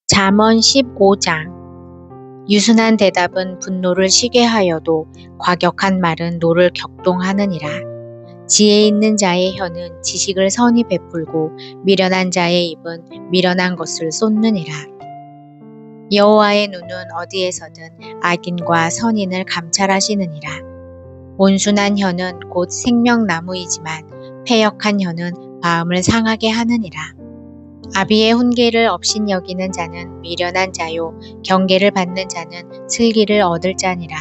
잠언 15장. 유순한 대답은 분노를 쉬게 하여도 과격한 말은 노를 격동하느니라. 지혜 있는 자의 혀는 지식을 선히 베풀고 미련한 자의 입은 미련한 것을 쏟느니라. 여호와의 눈은 어디에서든 악인과 선인을 감찰하시느니라. 온순한 혀는 곧 생명나무이지만 패역한 혀는 마음을 상하게 하느니라. 아비의 훈계를 업신여기는 자는 미련한 자요 경계를 받는 자는 슬기를 얻을 자니라.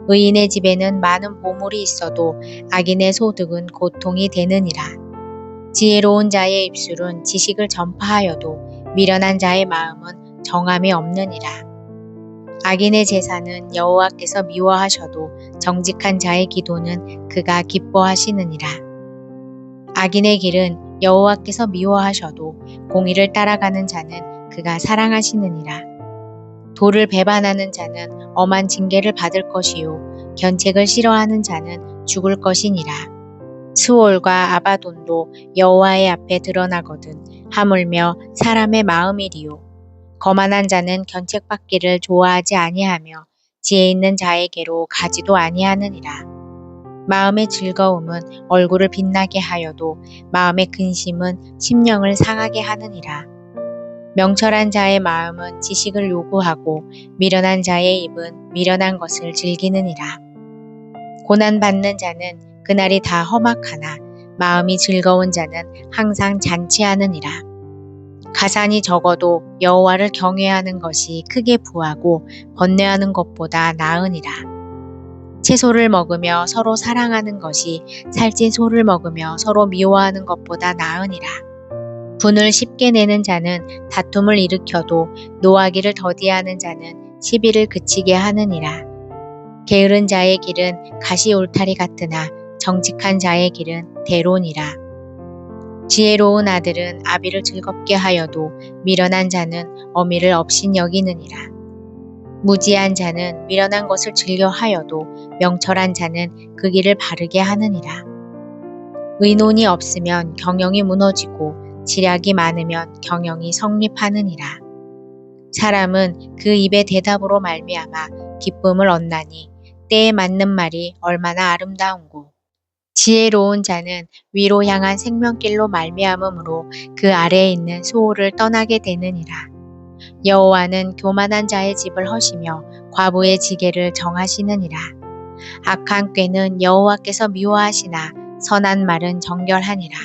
의인의 집에는 많은 보물이 있어도 악인의 소득은 고통이 되느니라. 지혜로운 자의 입술은 지식을 전파하여도 미련한 자의 마음은 정함이 없느니라. 악인의 제사는 여호와께서 미워하셔도 정직한 자의 기도는 그가 기뻐하시느니라. 악인의 길은 여호와께서 미워하셔도 공의를 따라가는 자는 그가 사랑하시느니라. 도를 배반하는 자는 엄한 징계를 받을 것이요 견책을 싫어하는 자는 죽을 것이니라. 스올과 아바돈도 여호와의 앞에 드러나거든 하물며 사람의 마음이리요. 거만한 자는 견책받기를 좋아하지 아니하며 지혜 있는 자에게로 가지도 아니하느니라. 마음의 즐거움은 얼굴을 빛나게 하여도 마음의 근심은 심령을 상하게 하느니라. 명철한 자의 마음은 지식을 요구하고 미련한 자의 입은 미련한 것을 즐기느니라. 고난받는 자는 그날이 다 험악하나 마음이 즐거운 자는 항상 잔치하느니라. 가산이 적어도 여호와를 경외하는 것이 크게 부하고 번뇌하는 것보다 나으니라. 채소를 먹으며 서로 사랑하는 것이 살찐 소를 먹으며 서로 미워하는 것보다 나으니라. 분을 쉽게 내는 자는 다툼을 일으켜도 노하기를 더디하는 자는 시비를 그치게 하느니라. 게으른 자의 길은 가시 울타리 같으나 정직한 자의 길은 대론이라. 지혜로운 아들은 아비를 즐겁게 하여도 미련한 자는 어미를 업신여기느니라. 무지한 자는 미련한 것을 즐겨 하여도 명철한 자는 그 길을 바르게 하느니라. 의논이 없으면 경영이 무너지고 지략이 많으면 경영이 성립하느니라. 사람은 그 입의 대답으로 말미암아 기쁨을 얻나니 때에 맞는 말이 얼마나 아름다운고. 지혜로운 자는 위로 향한 생명길로 말미암음으로 그 아래에 있는 수호를 떠나게 되느니라. 여호와는 교만한 자의 집을 허시며 과부의 지게를 정하시느니라. 악한 꾀는 여호와께서 미워하시나 선한 말은 정결하니라.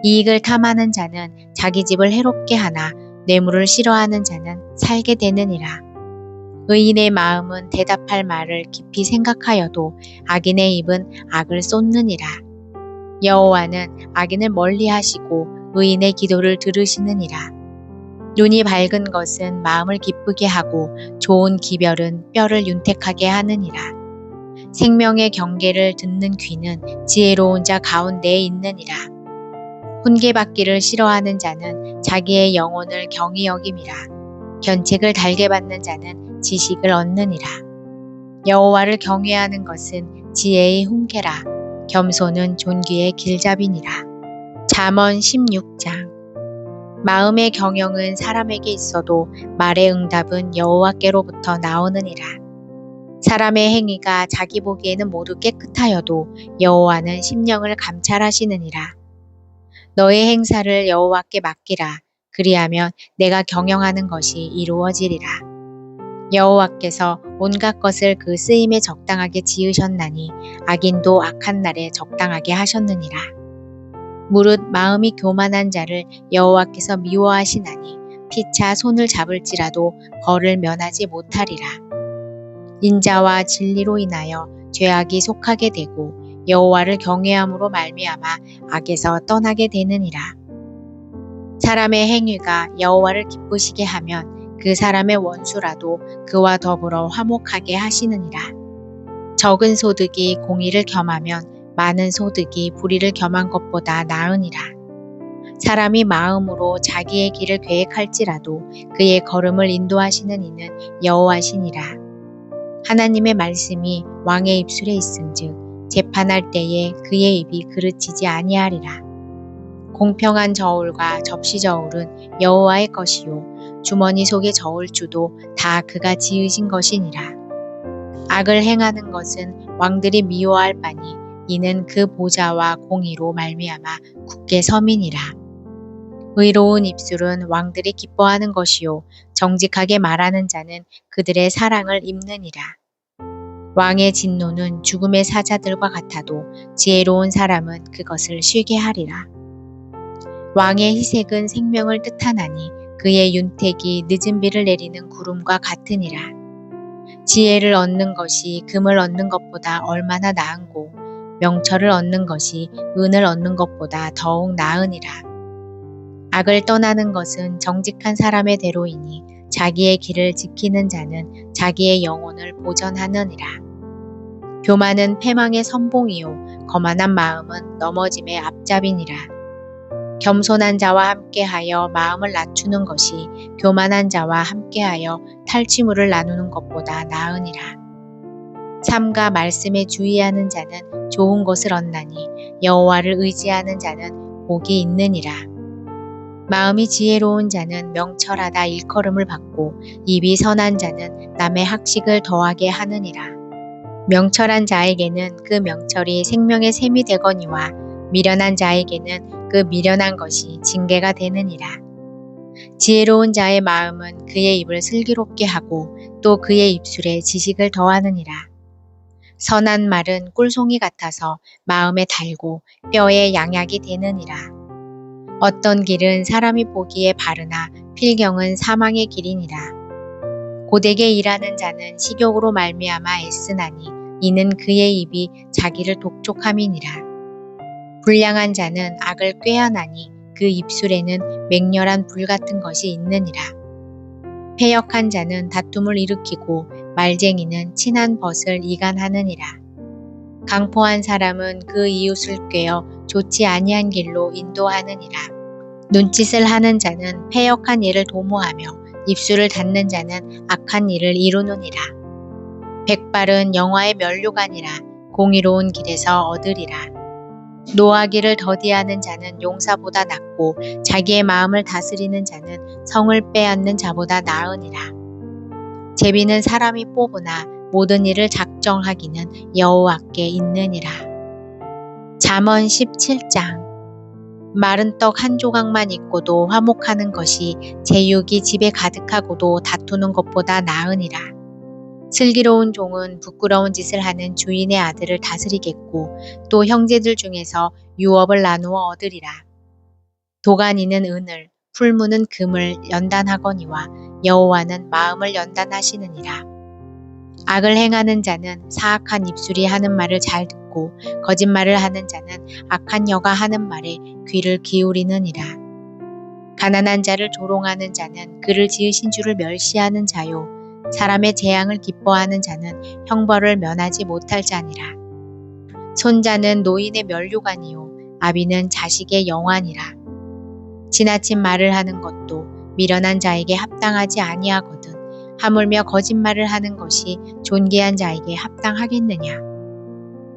이익을 탐하는 자는 자기 집을 해롭게 하나 뇌물을 싫어하는 자는 살게 되느니라. 의인의 마음은 대답할 말을 깊이 생각하여도 악인의 입은 악을 쏟느니라. 여호와는 악인을 멀리하시고 의인의 기도를 들으시느니라. 눈이 밝은 것은 마음을 기쁘게 하고 좋은 기별은 뼈를 윤택하게 하느니라. 생명의 경계를 듣는 귀는 지혜로운 자 가운데에 있느니라. 훈계받기를 싫어하는 자는 자기의 영혼을 경히 여김이라. 견책을 달게 받는 자는 지식을 얻느니라. 여호와를 경외하는 것은 지혜의 훈계라. 겸손은 존귀의 길잡이니라. 잠언 16장. 마음의 경영은 사람에게 있어도 말의 응답은 여호와께로부터 나오느니라. 사람의 행위가 자기 보기에는 모두 깨끗하여도 여호와는 심령을 감찰하시느니라. 너의 행사를 여호와께 맡기라. 그리하면 내가 경영하는 것이 이루어지리라. 여호와께서 온갖 것을 그 쓰임에 적당하게 지으셨나니 악인도 악한 날에 적당하게 하셨느니라. 무릇 마음이 교만한 자를 여호와께서 미워하시나니 피차 손을 잡을지라도 벌을 면하지 못하리라. 인자와 진리로 인하여 죄악이 속하게 되고 여호와를 경외함으로 말미암아 악에서 떠나게 되느니라. 사람의 행위가 여호와를 기쁘시게 하면 그 사람의 원수라도 그와 더불어 화목하게 하시느니라. 적은 소득이 공의를 겸하면 많은 소득이 불의를 겸한 것보다 나으니라. 사람이 마음으로 자기의 길을 계획할지라도 그의 걸음을 인도하시는 이는 여호와시니라. 하나님의 말씀이 왕의 입술에 있은즉 재판할 때에 그의 입이 그르치지 아니하리라. 공평한 저울과 접시 저울은 여호와의 것이요 주머니 속에 저울추도 다 그가 지으신 것이니라. 악을 행하는 것은 왕들이 미워할 바니 이는 그 보좌와 공의로 말미암아 굳게 서민이라. 의로운 입술은 왕들이 기뻐하는 것이요 정직하게 말하는 자는 그들의 사랑을 입느니라. 왕의 진노는 죽음의 사자들과 같아도 지혜로운 사람은 그것을 쉬게 하리라. 왕의 희색은 생명을 뜻하나니 그의 윤택이 늦은 비를 내리는 구름과 같으니라. 지혜를 얻는 것이 금을 얻는 것보다 얼마나 나은고 명철을 얻는 것이 은을 얻는 것보다 더욱 나으니라. 악을 떠나는 것은 정직한 사람의 대로이니 자기의 길을 지키는 자는 자기의 영혼을 보전하느니라. 교만은 패망의 선봉이요 거만한 마음은 넘어짐의 앞잡이니라. 겸손한 자와 함께하여 마음을 낮추는 것이 교만한 자와 함께하여 탈취물을 나누는 것보다 나으니라. 삼가 말씀에 주의하는 자는 좋은 것을 얻나니 여호와를 의지하는 자는 복이 있느니라. 마음이 지혜로운 자는 명철하다 일컬음을 받고 입이 선한 자는 남의 학식을 더하게 하느니라. 명철한 자에게는 그 명철이 생명의 샘이 되거니와 미련한 자에게는 그 미련한 것이 징계가 되느니라. 지혜로운 자의 마음은 그의 입을 슬기롭게 하고 또 그의 입술에 지식을 더하느니라. 선한 말은 꿀송이 같아서 마음에 달고 뼈에 양약이 되느니라. 어떤 길은 사람이 보기에 바르나 필경은 사망의 길이니라. 고되게 일하는 자는 식욕으로 말미암아 애쓰나니 이는 그의 입이 자기를 독촉함이니라. 불량한 자는 악을 꾀하나니 그 입술에는 맹렬한 불 같은 것이 있느니라. 패역한 자는 다툼을 일으키고 말쟁이는 친한 벗을 이간하느니라. 강포한 사람은 그 이웃을 꾀어 좋지 아니한 길로 인도하느니라. 눈짓을 하는 자는 패역한 일을 도모하며 입술을 닫는 자는 악한 일을 이루느니라. 백발은 영화의 면류관이라 공의로운 길에서 얻으리라. 노하기를 더디하는 자는 용사보다 낫고 자기의 마음을 다스리는 자는 성을 빼앗는 자보다 나으니라. 제비는 사람이 뽑으나 모든 일을 작정하기는 여호와께 있느니라. 잠언 17장. 마른 떡 한 조각만 있고도 화목하는 것이 제육이 집에 가득하고도 다투는 것보다 나으니라. 슬기로운 종은 부끄러운 짓을 하는 주인의 아들을 다스리겠고 또 형제들 중에서 유업을 나누어 얻으리라. 도가니는 은을, 풀무는 금을 연단하거니와 여호와는 마음을 연단하시느니라. 악을 행하는 자는 사악한 입술이 하는 말을 잘 듣고 거짓말을 하는 자는 악한 여가 하는 말에 귀를 기울이느니라. 가난한 자를 조롱하는 자는 그를 지으신 주를 멸시하는 자요 사람의 재앙을 기뻐하는 자는 형벌을 면하지 못할 자니라. 손자는 노인의 면류관이요 아비는 자식의 영환이라. 지나친 말을 하는 것도 미련한 자에게 합당하지 아니하거든 하물며 거짓말을 하는 것이 존귀한 자에게 합당하겠느냐.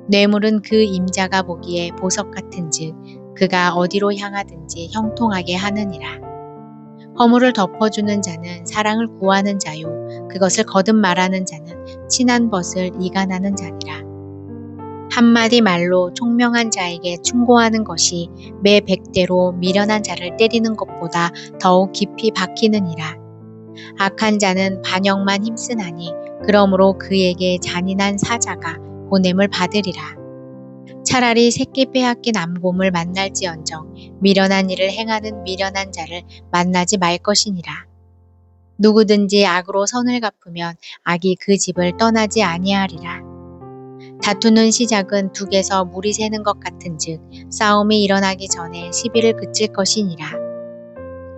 뇌물은 그 임자가 보기에 보석 같은즉 그가 어디로 향하든지 형통하게 하느니라. 허물을 덮어주는 자는 사랑을 구하는 자요 그것을 거듭 말하는 자는 친한 벗을 이간하는 자니라. 한마디 말로 총명한 자에게 충고하는 것이 매 100대로 미련한 자를 때리는 것보다 더욱 깊이 박히느니라. 악한 자는 반역만 힘쓰나니 그러므로 그에게 잔인한 사자가 보냄을 받으리라. 차라리 새끼 빼앗긴 암곰을 만날지언정 미련한 일을 행하는 미련한 자를 만나지 말 것이니라. 누구든지 악으로 선을 갚으면 악이 그 집을 떠나지 아니하리라. 다투는 시작은 둑에서 물이 새는 것 같은즉 싸움이 일어나기 전에 시비를 그칠 것이니라.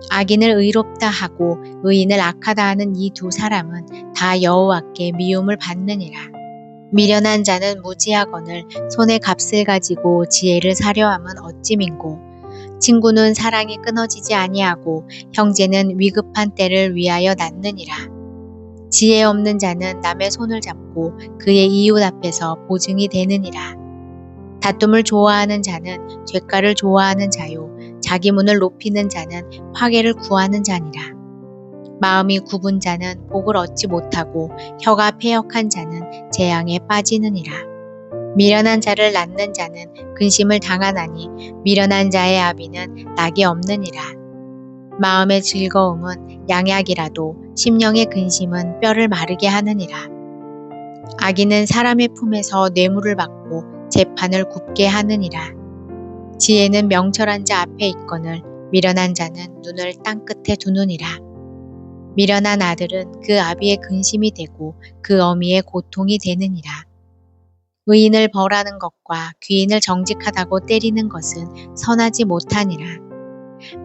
악인을 의롭다 하고 의인을 악하다 하는 이 두 사람은 다 여호와께 미움을 받느니라. 미련한 자는 무지하거늘 손에 값을 가지고 지혜를 사려함은 어찌민고. 친구는 사랑이 끊어지지 아니하고 형제는 위급한 때를 위하여 낳느니라. 지혜 없는 자는 남의 손을 잡고 그의 이웃 앞에서 보증이 되느니라. 다툼을 좋아하는 자는 죗가를 좋아하는 자요 자기 문을 높이는 자는 화개를 구하는 자니라. 마음이 굽은 자는 복을 얻지 못하고 혀가 패역한 자는 재앙에 빠지느니라. 미련한 자를 낳는 자는 근심을 당하나니 미련한 자의 아비는 낙이 없느니라. 마음의 즐거움은 양약이라도 심령의 근심은 뼈를 마르게 하느니라. 악인은 사람의 품에서 뇌물을 받고 재판을 굽게 하느니라. 지혜는 명철한 자 앞에 있거늘 미련한 자는 눈을 땅 끝에 두느니라. 미련한 아들은 그 아비의 근심이 되고 그 어미의 고통이 되느니라. 의인을 벌하는 것과 귀인을 정직하다고 때리는 것은 선하지 못하니라.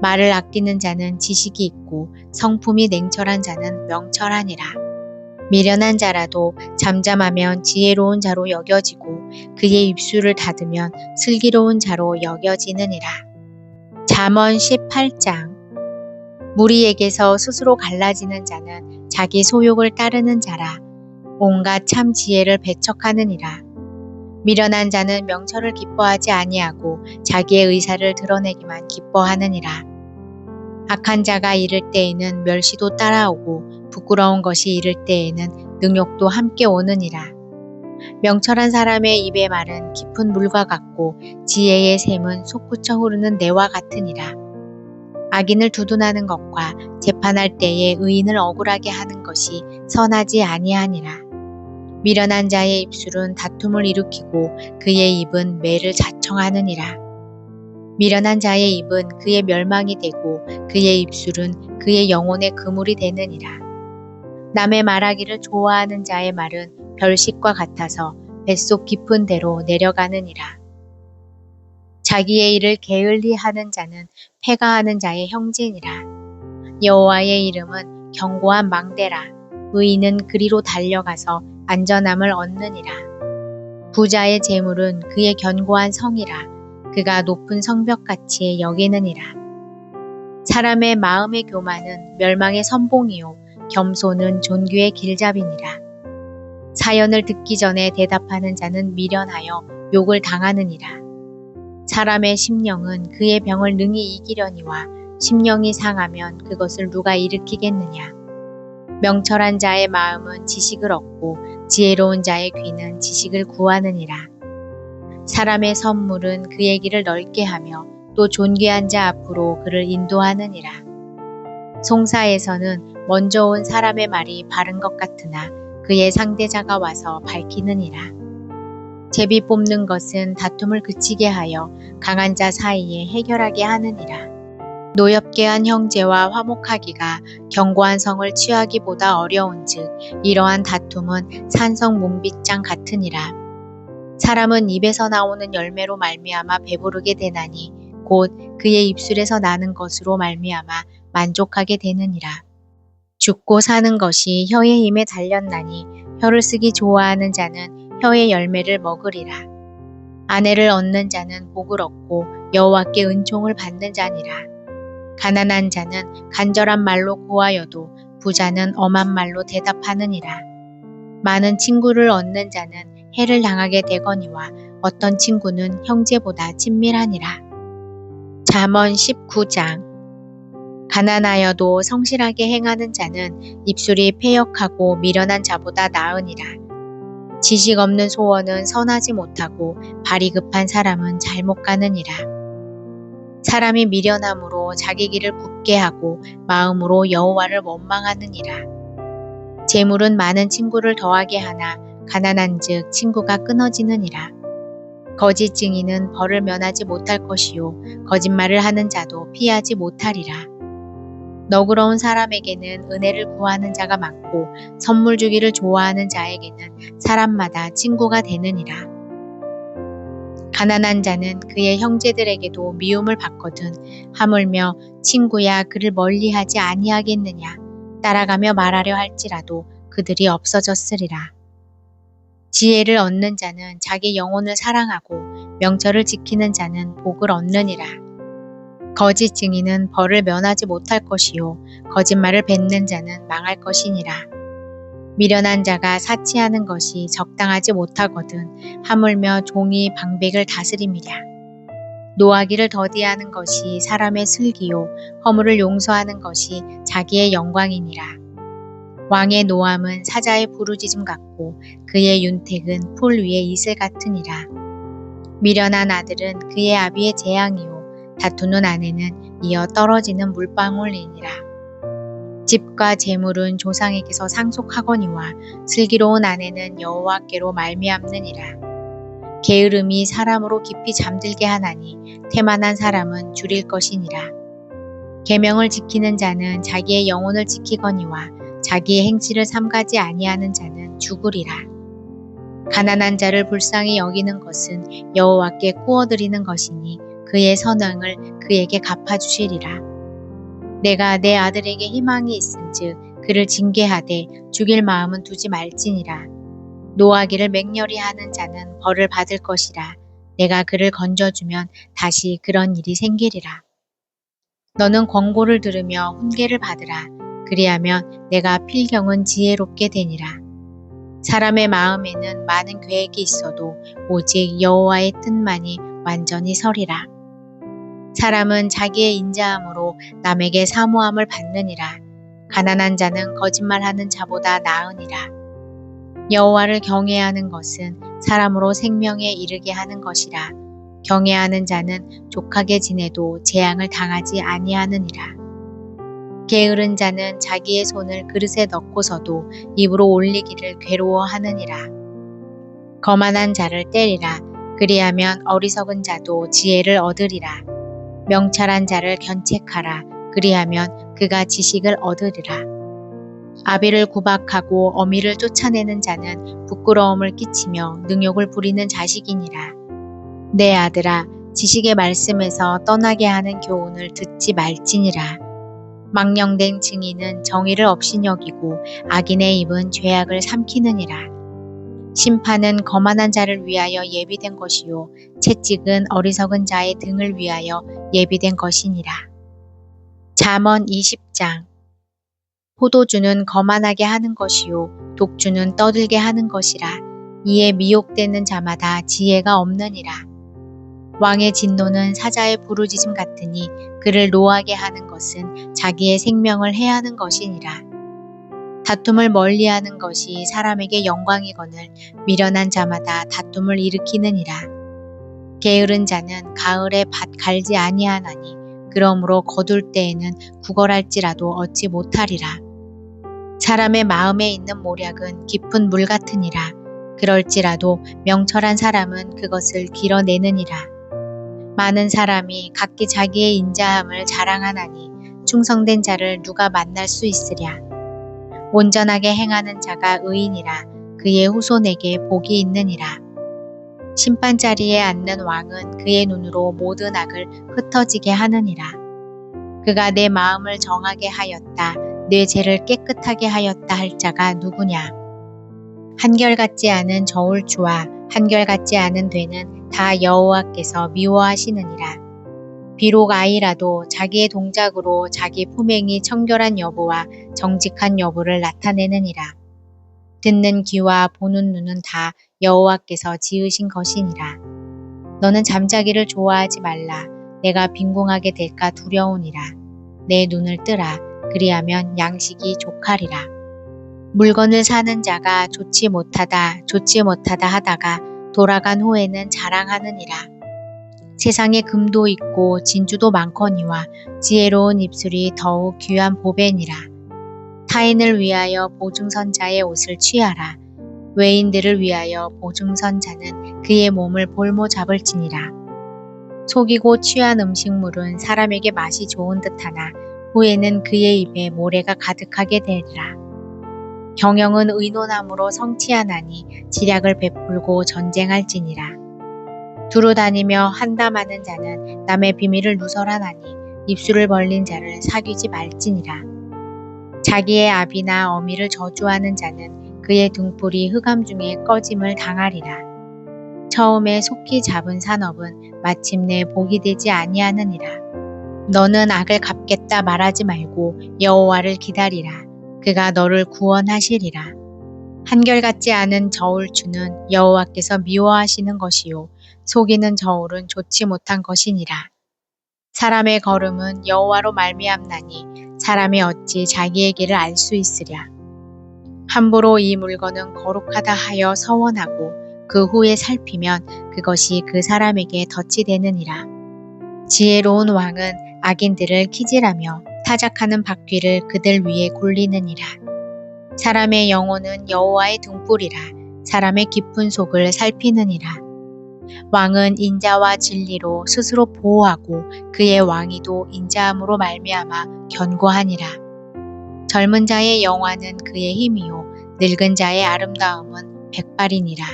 말을 아끼는 자는 지식이 있고 성품이 냉철한 자는 명철하니라. 미련한 자라도 잠잠하면 지혜로운 자로 여겨지고 그의 입술을 닫으면 슬기로운 자로 여겨지느니라. 잠언 18장. 무리에게서 스스로 갈라지는 자는 자기 소욕을 따르는 자라. 온갖 참 지혜를 배척하느니라. 미련한 자는 명철을 기뻐하지 아니하고 자기의 의사를 드러내기만 기뻐하느니라. 악한 자가 이를 때에는 멸시도 따라오고 부끄러운 것이 이를 때에는 능욕도 함께 오느니라. 명철한 사람의 입의 말은 깊은 물과 같고 지혜의 샘은 솟구쳐 흐르는 내와 같으니라. 악인을 두둔하는 것과 재판할 때에 의인을 억울하게 하는 것이 선하지 아니하니라. 미련한 자의 입술은 다툼을 일으키고 그의 입은 매를 자청하느니라. 미련한 자의 입은 그의 멸망이 되고 그의 입술은 그의 영혼의 그물이 되느니라. 남의 말하기를 좋아하는 자의 말은 별식과 같아서 뱃속 깊은 데로 내려가느니라. 자기의 일을 게을리 하는 자는 패가하는 자의 형제니라. 여호와의 이름은 견고한 망대라. 의인은 그리로 달려가서 안전함을 얻느니라. 부자의 재물은 그의 견고한 성이라. 그가 높은 성벽같이 여기느니라. 사람의 마음의 교만은 멸망의 선봉이요 겸손은 존귀의 길잡이니라. 사연을 듣기 전에 대답하는 자는 미련하여 욕을 당하느니라. 사람의 심령은 그의 병을 능히 이기려니와 심령이 상하면 그것을 누가 일으키겠느냐. 명철한 자의 마음은 지식을 얻고 지혜로운 자의 귀는 지식을 구하느니라. 사람의 선물은 그의 길을 넓게 하며 또 존귀한 자 앞으로 그를 인도하느니라. 송사에서는 먼저 온 사람의 말이 바른 것 같으나 그의 상대자가 와서 밝히느니라. 제비 뽑는 것은 다툼을 그치게 하여 강한 자 사이에 해결하게 하느니라. 노엽게 한 형제와 화목하기가 견고한 성을 취하기보다 어려운즉 이러한 다툼은 산성 문빗장 같으니라. 사람은 입에서 나오는 열매로 말미암아 배부르게 되나니 곧 그의 입술에서 나는 것으로 말미암아 만족하게 되느니라. 죽고 사는 것이 혀의 힘에 달렸나니 혀를 쓰기 좋아하는 자는 혀의 열매를 먹으리라. 아내를 얻는 자는 복을 얻고 여호와께 은총을 받는 자니라. 가난한 자는 간절한 말로 고하여도 부자는 엄한 말로 대답하느니라. 많은 친구를 얻는 자는 해를 당하게 되거니와 어떤 친구는 형제보다 친밀하니라. 잠언 19장. 가난하여도 성실하게 행하는 자는 입술이 패역하고 미련한 자보다 나으니라. 지식 없는 소원은 선하지 못하고 발이 급한 사람은 잘못 가느니라. 사람이 미련함으로 자기 길을 굽게 하고 마음으로 여호와를 원망하느니라. 재물은 많은 친구를 더하게 하나 가난한즉 친구가 끊어지느니라. 거짓 증인은 벌을 면하지 못할 것이요 거짓말을 하는 자도 피하지 못하리라. 너그러운 사람에게는 은혜를 구하는 자가 많고 선물 주기를 좋아하는 자에게는 사람마다 친구가 되느니라. 가난한 자는 그의 형제들에게도 미움을 받거든 하물며 친구야 그를 멀리하지 아니하겠느냐. 따라가며 말하려 할지라도 그들이 없어졌으리라. 지혜를 얻는 자는 자기 영혼을 사랑하고 명철을 지키는 자는 복을 얻느니라. 거짓 증인은 벌을 면하지 못할 것이요 거짓말을 뱉는 자는 망할 것이니라. 미련한 자가 사치하는 것이 적당하지 못하거든 하물며 종이 방백을 다스림이랴. 노하기를 더디하는 것이 사람의 슬기요 허물을 용서하는 것이 자기의 영광이니라. 왕의 노함은 사자의 부르짖음 같고 그의 윤택은 풀 위의 이슬 같으니라. 미련한 아들은 그의 아비의 재앙이요 다투는 아내는 이어 떨어지는 물방울이니라. 집과 재물은 조상에게서 상속하거니와 슬기로운 아내는 여호와께로 말미암느니라. 게으름이 사람으로 깊이 잠들게 하나니 태만한 사람은 줄일 것이니라. 계명을 지키는 자는 자기의 영혼을 지키거니와 자기의 행실을 삼가지 아니하는 자는 죽으리라. 가난한 자를 불쌍히 여기는 것은 여호와께 구워드리는 것이니 그의 선행을 그에게 갚아주시리라. 내가 내 아들에게 희망이 있은즉 그를 징계하되 죽일 마음은 두지 말지니라. 노하기를 맹렬히 하는 자는 벌을 받을 것이라. 내가 그를 건져주면 다시 그런 일이 생기리라. 너는 권고를 들으며 훈계를 받으라. 그리하면 내가 필경은 지혜롭게 되니라. 사람의 마음에는 많은 계획이 있어도 오직 여호와의 뜻만이 완전히 서리라. 사람은 자기의 인자함으로 남에게 사모함을 받느니라. 가난한 자는 거짓말하는 자보다 나으니라. 여호와를 경외하는 것은 사람으로 생명에 이르게 하는 것이라. 경외하는 자는 족하게 지내도 재앙을 당하지 아니하느니라. 게으른 자는 자기의 손을 그릇에 넣고서도 입으로 올리기를 괴로워하느니라. 거만한 자를 때리라. 그리하면 어리석은 자도 지혜를 얻으리라. 명철한 자를 견책하라. 그리하면 그가 지식을 얻으리라. 아비를 구박하고 어미를 쫓아내는 자는 부끄러움을 끼치며 능욕을 부리는 자식이니라. 내 아들아, 지식의 말씀에서 떠나게 하는 교훈을 듣지 말지니라. 망령된 증인은 정의를 업신여기고 악인의 입은 죄악을 삼키느니라. 심판은 거만한 자를 위하여 예비된 것이요 채찍은 어리석은 자의 등을 위하여 예비된 것이니라. 잠언 20장. 포도주는 거만하게 하는 것이요 독주는 떠들게 하는 것이라. 이에 미혹되는 자마다 지혜가 없느니라. 왕의 진노는 사자의 부르짖음 같으니 그를 노하게 하는 것은 자기의 생명을 해하는 것이니라. 다툼을 멀리하는 것이 사람에게 영광이거늘 미련한 자마다 다툼을 일으키느니라. 게으른 자는 가을에 밭 갈지 아니하나니 그러므로 거둘 때에는 구걸할지라도 얻지 못하리라. 사람의 마음에 있는 모략은 깊은 물 같으니라. 그럴지라도 명철한 사람은 그것을 길어내느니라. 많은 사람이 각기 자기의 인자함을 자랑하나니 충성된 자를 누가 만날 수 있으랴. 온전하게 행하는 자가 의인이라. 그의 후손에게 복이 있느니라. 심판자리에 앉는 왕은 그의 눈으로 모든 악을 흩어지게 하느니라. 그가 내 마음을 정하게 하였다. 내 죄를 깨끗하게 하였다 할 자가 누구냐. 한결같지 않은 저울추와 한결같지 않은 되는 다 여호와께서 미워하시느니라. 비록 아이라도 자기의 동작으로 자기 품행이 청결한 여부와 정직한 여부를 나타내느니라. 듣는 귀와 보는 눈은 다 여호와께서 지으신 것이니라. 너는 잠자기를 좋아하지 말라. 내가 빈궁하게 될까 두려우니라. 내 눈을 뜨라. 그리하면 양식이 족하리라. 물건을 사는 자가 좋지 못하다 하다가 돌아간 후에는 자랑하느니라. 세상에 금도 있고 진주도 많거니와 지혜로운 입술이 더욱 귀한 보배니라. 타인을 위하여 보증선자의 옷을 취하라. 외인들을 위하여 보증선자는 그의 몸을 볼모 잡을지니라. 속이고 취한 음식물은 사람에게 맛이 좋은 듯하나 후에는 그의 입에 모래가 가득하게 되리라. 경영은 의논함으로 성취하나니 지략을 베풀고 전쟁할지니라. 두루 다니며 한담하는 자는 남의 비밀을 누설하나니 입술을 벌린 자를 사귀지 말지니라. 자기의 아비나 어미를 저주하는 자는 그의 등불이 흑암 중에 꺼짐을 당하리라. 처음에 속히 잡은 산업은 마침내 복이 되지 아니하느니라. 너는 악을 갚겠다 말하지 말고 여호와를 기다리라. 그가 너를 구원하시리라. 한결같지 않은 저울추는 여호와께서 미워하시는 것이요 속이는 저울은 좋지 못한 것이니라. 사람의 걸음은 여호와로 말미암나니 사람이 어찌 자기의 길을 알 수 있으랴. 함부로 이 물건은 거룩하다 하여 서원하고 그 후에 살피면 그것이 그 사람에게 덫이 되느니라. 지혜로운 왕은 악인들을 키질하며 타작하는 바퀴를 그들 위에 굴리느니라. 사람의 영혼은 여호와의 등불이라 사람의 깊은 속을 살피느니라. 왕은 인자와 진리로 스스로 보호하고 그의 왕위도 인자함으로 말미암아 견고하니라. 젊은 자의 영화는 그의 힘이요 늙은 자의 아름다움은 백발이니라.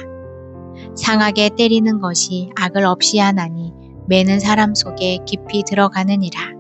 상하게 때리는 것이 악을 없이 하나니 매는 사람 속에 깊이 들어가느니라.